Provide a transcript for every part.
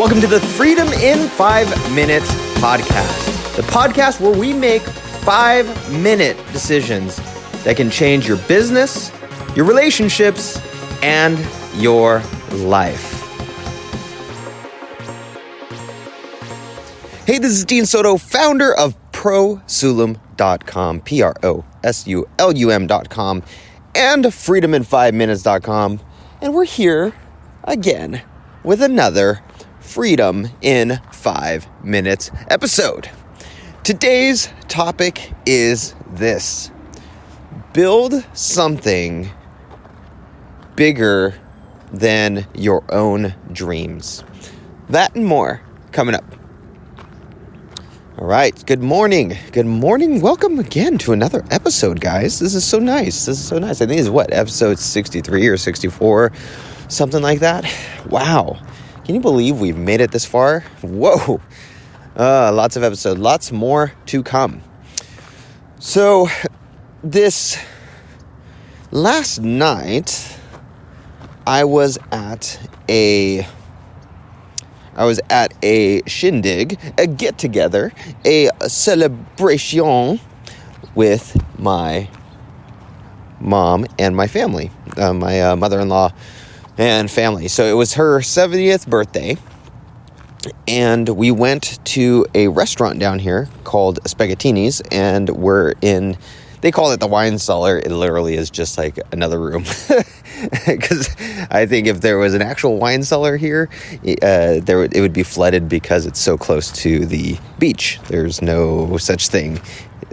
Welcome to the Freedom in 5 Minutes podcast, the podcast where we make 5-minute decisions that can change your business, your relationships, and your life. Hey, this is Dean Soto, founder of prosulum.com, prosulum.com, and freedomin5minutes.com, and we're here again with another Freedom in 5 Minutes episode. Today's topic is this: build something bigger than your own dreams. That and more coming up. All right, good morning. Good morning. Welcome again to another episode, guys. This is so nice. I think this is episode 63 or 64, something like that. Wow. Can you believe we've made it this far? Whoa. Lots of episodes, lots more to come. So, this last night, I was at a shindig, a get-together, a celebration with my mom and my family, my mother-in-law and family. So it was her 70th birthday, and we went to a restaurant down here called Spaghettini's, and they call it the wine cellar. It literally is just like another room. Because I think if there was an actual wine cellar here, it would be flooded because it's so close to the beach. There's no such thing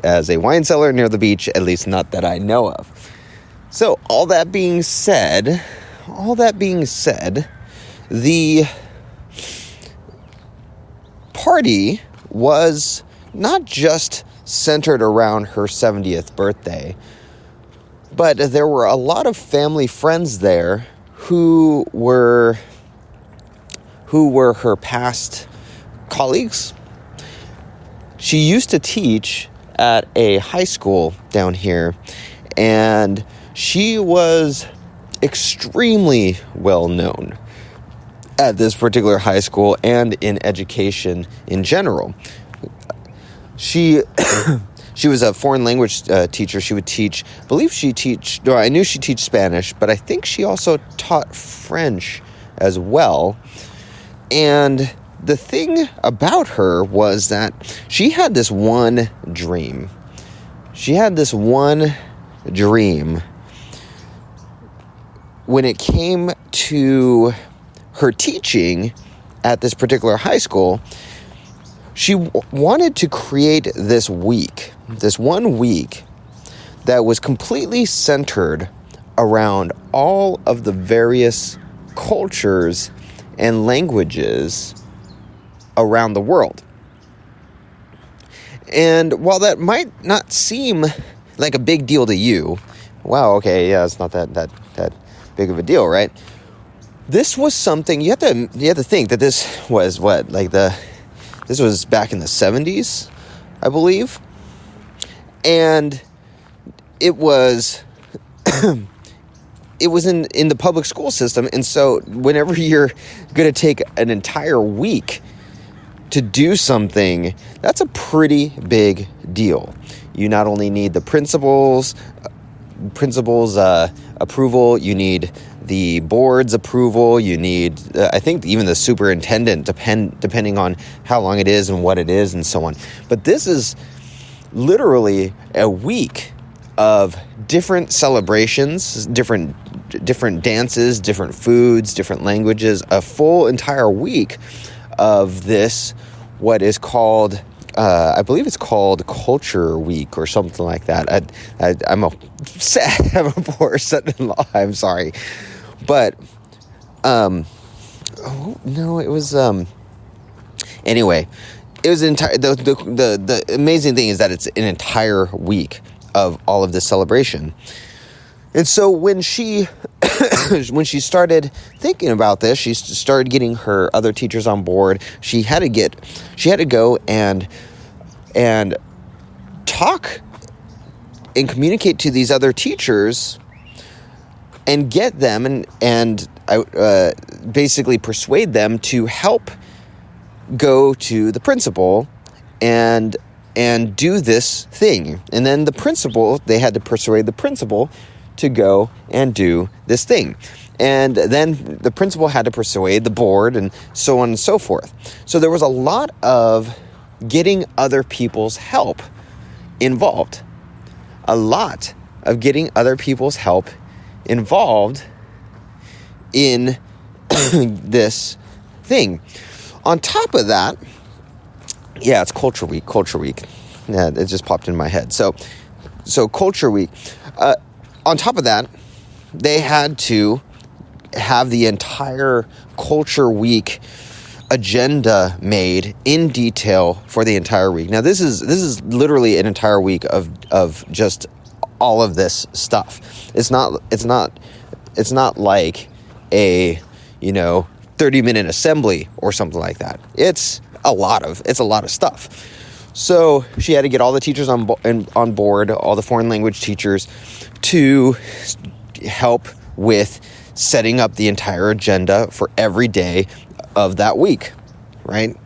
as a wine cellar near the beach, at least not that I know of. So all that being said, the party was not just centered around her 70th birthday, but there were a lot of family friends there who were her past colleagues. She used to teach at a high school down here, and she was extremely well known at this particular high school and in education in general. She was a foreign language teacher. She would teach, I knew she taught Spanish, but I think she also taught French as well. And the thing about her was that she had this one dream. When it came to her teaching at this particular high school, she wanted to create this one week that was completely centered around all of the various cultures and languages around the world. And while that might not seem like a big deal to you, wow, okay, yeah, it's not that big of a deal, right? This was something you have to think that this was this was back in the 70s, I believe. And it was in the public school system. And so whenever you're going to take an entire week to do something, that's a pretty big deal. You not only need the principal's approval, you need the board's approval, you need, I think, even the superintendent, depending on how long it is and what it is and so on. But this is literally a week of different celebrations, different dances, different foods, different languages, a full entire week of this, what is called, I believe it's called Culture Week or something like that. I'm a poor son-in-law. I'm sorry. But, anyway, it was the amazing thing is that it's an entire week of all of this celebration. And so when she started thinking about this, she started getting her other teachers on board. She had to go and talk and communicate to these other teachers and get them and basically persuade them to help go to the principal and do this thing. And then they had to persuade the principal to go and do this thing. And then the principal had to persuade the board and so on and so forth. So there was a lot of getting other people's help involved. A lot of getting other people's help involved in this thing. On top of that, yeah, it's Culture Week. Yeah, it just popped in my head. So Culture Week. On top of that, they had to have the entire Culture Week agenda made in detail for the entire week. Now, this is literally an entire week of just all of this stuff. It's not like a 30-minute assembly or something like that. It's a lot of stuff. So she had to get all the teachers on board, all the foreign language teachers, to help with setting up the entire agenda for every day of that week, right?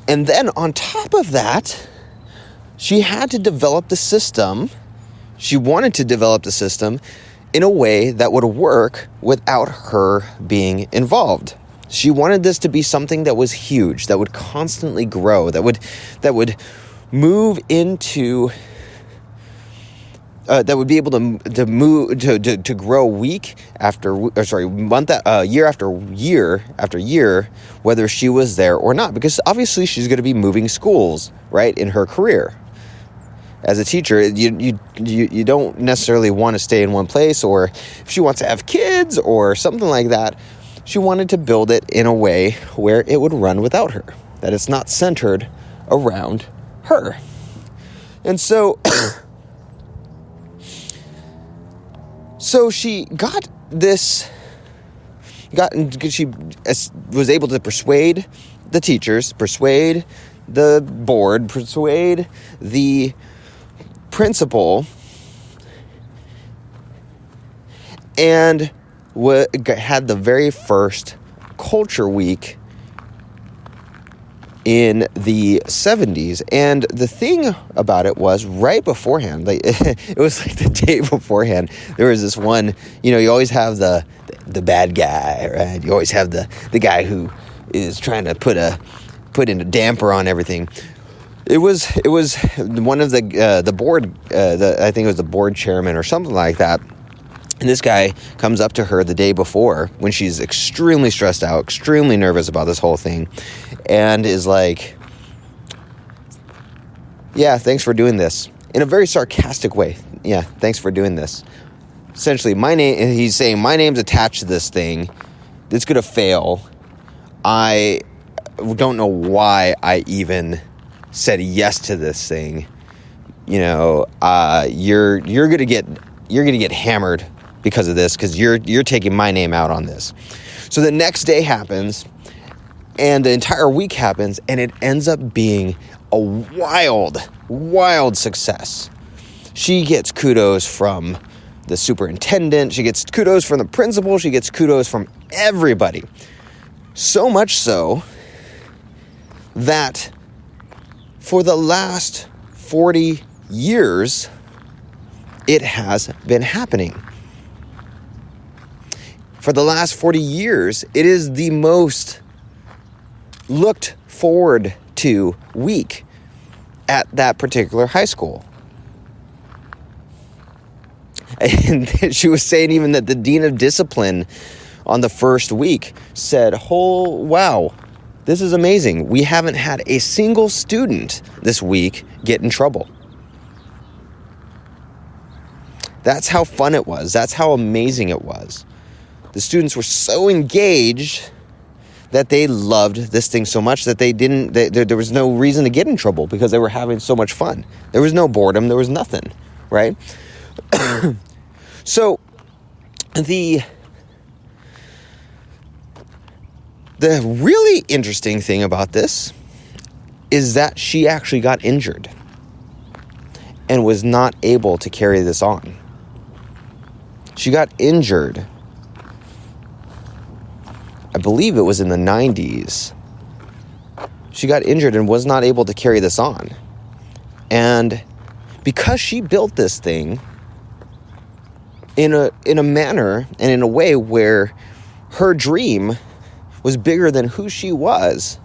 And then on top of that, she had to develop the system. She wanted to develop the system in a way that would work without her being involved. She wanted this to be something that was huge, that would constantly grow, that would move into that would be able to move to grow year after year, whether she was there or not, because obviously she's going to be moving schools, right, in her career. As a teacher, you don't necessarily want to stay in one place, or if she wants to have kids or something like that, she wanted to build it in a way where it would run without her, that it's not centered around her. And so she she was able to persuade the teachers, persuade the board, persuade the principal, and had the very first Culture Week in the 70s. And the thing about it was, right beforehand, it was like the day beforehand, there was this one, you always have the bad guy, right? You always have the guy who is trying to put in a damper on everything. It was one of the board, I think it was the board chairman or something like that. And this guy comes up to her the day before when she's extremely stressed out, extremely nervous about this whole thing, and is like, yeah, thanks for doing this. In a very sarcastic way. Yeah, thanks for doing this. Essentially, he's saying, my name's attached to this thing. It's going to fail. I don't know why I even said yes to this thing. You're going to get hammered because of this, because you're taking my name out on this. So the next day happens, and the entire week happens, and it ends up being a wild success. She gets kudos from the superintendent, she gets kudos from the principal, she gets kudos from everybody. So much so that for the last 40 years, it has been happening. For the last 40 years, it is the most looked forward to week at that particular high school. And she was saying even that the dean of discipline on the first week said, "Oh, wow, this is amazing. We haven't had a single student this week get in trouble." That's how fun it was. That's how amazing it was. The students were so engaged that they loved this thing so much that there was no reason to get in trouble because they were having so much fun. There was no boredom. There was nothing, right? So the really interesting thing about this is that she actually got injured and was not able to carry this on. She got injured I believe it was in the 90s, she got injured and was not able to carry this on. And because she built this thing in a manner and in a way where her dream was bigger than who she was,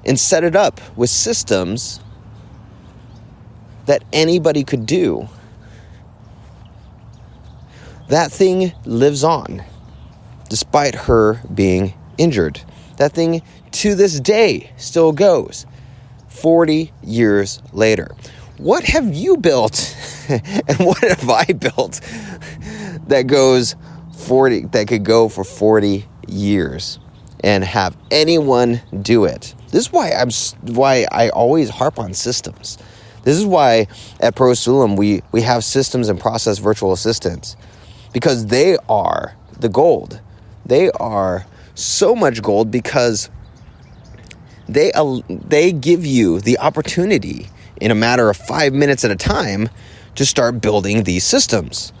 and set it up with systems that anybody could do, that thing lives on despite her being injured. That thing to this day still goes 40 years later. What have you built and what have I built that could go for 40 years and have anyone do it? This is why I always harp on systems. This is why at ProSulum we have systems and process virtual assistants, because they are the gold. They are so much gold because they give you the opportunity in a matter of 5 minutes at a time to start building these systems.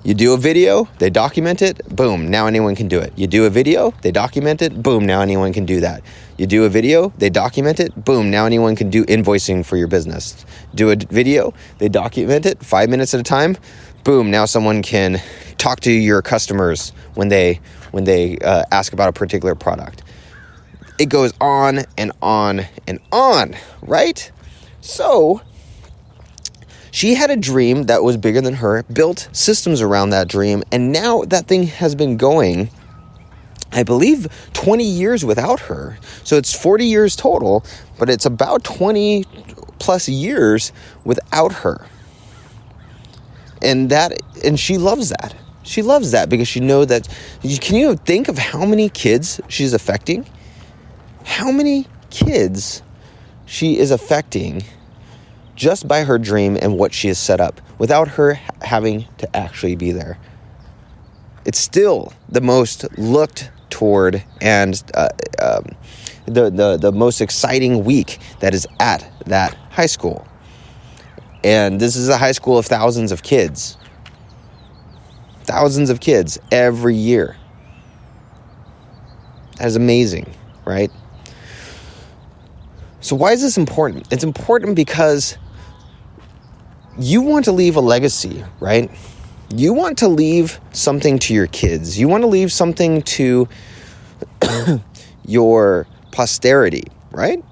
You do a video, they document it, boom, now anyone can do it. You do a video, they document it, boom, now anyone can do that. You do a video, they document it, boom, now anyone can do invoicing for your business. Do a video, they document it 5 minutes at a time, boom, now someone can talk to your customers when they ask about a particular product. It goes on and on and on, right? So she had a dream that was bigger than her, built systems around that dream, and now that thing has been going, I believe, 20 years without her. So it's 40 years total, but it's about 20 plus years without her. And she loves that. She loves that because she knows that. Can you think of how many kids she's affecting? How many kids she is affecting just by her dream and what she has set up without her having to actually be there? It's still the most looked toward and the most exciting week that is at that high school. And this is a high school of thousands of kids. Thousands of kids every year. That is amazing, right? So why is this important? It's important because you want to leave a legacy, right? You want to leave something to your kids. You want to leave something to your posterity, right?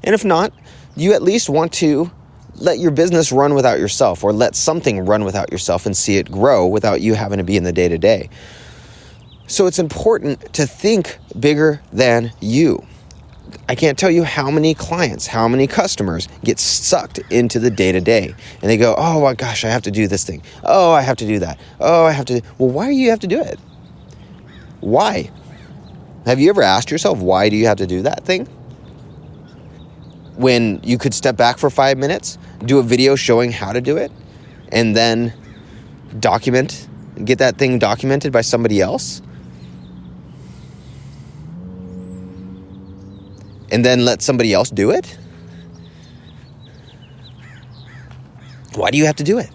And if not, you at least want to let your business run without yourself, or let something run without yourself and see it grow without you having to be in the day-to-day. So it's important to think bigger than you. I can't tell you how many clients, how many customers get sucked into the day-to-day. And they go, oh my gosh, I have to do this thing. Oh, I have to do that. Oh, I have to. Well, why do you have to do it? Why? Have you ever asked yourself, why do you have to do that thing? When you could step back for 5 minutes, do a video showing how to do it, and then get that thing documented by somebody else, and then let somebody else do it? Why do you have to do it?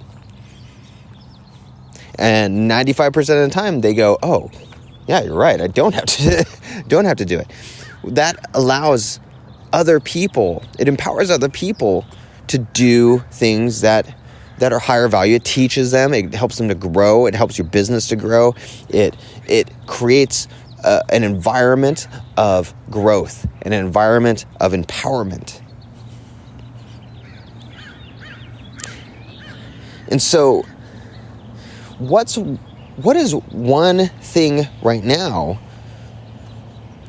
And 95% of the time they go, oh, yeah, you're right, I don't have to do it. That allows other people, it empowers other people to do things that are higher value. It teaches them, it helps them to grow, it helps your business to grow. It creates an environment of growth, an environment of empowerment. And so what is one thing right now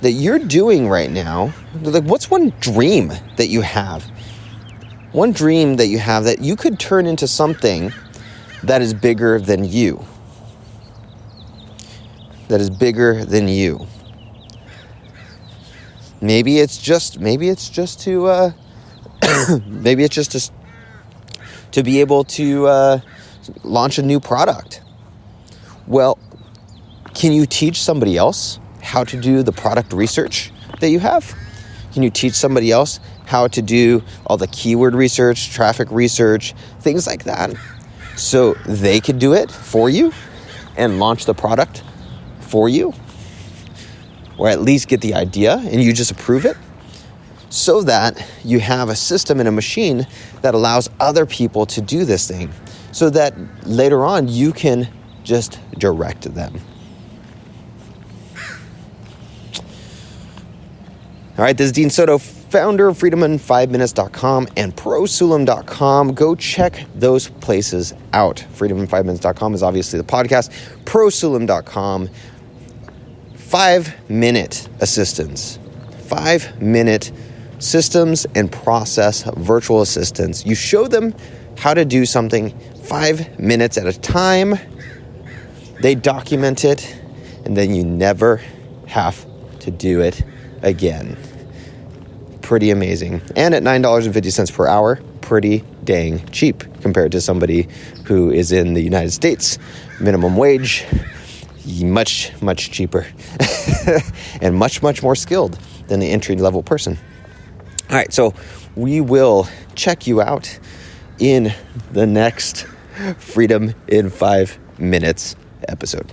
that you're doing right now? Like, what's one dream that you have? One dream that you have that you could turn into something that is bigger than you. That is bigger than you. Maybe it's just to be able to launch a new product. Well, can you teach somebody else how to do the product research that you have? Can you teach somebody else how to do all the keyword research, traffic research, things like that, so they could do it for you and launch the product for you? or at least get the idea and you just approve it, so that you have a system and a machine that allows other people to do this thing, so that later on you can just direct them. All right, this is Dean Soto, founder of freedomin5minutes.com and prosulam.com. Go check those places out. freedomin5minutes.com is obviously the podcast. prosulam.com, 5-minute assistance. 5-minute systems and process virtual assistants. You show them how to do something 5 minutes at a time. They document it, and then you never have to do it again. Pretty amazing. And at $9.50 per hour, pretty dang cheap compared to somebody who is in the United States. Minimum wage, much, much cheaper and much, much more skilled than the entry-level person. All right, so we will check you out in the next Freedom in 5 Minutes episode.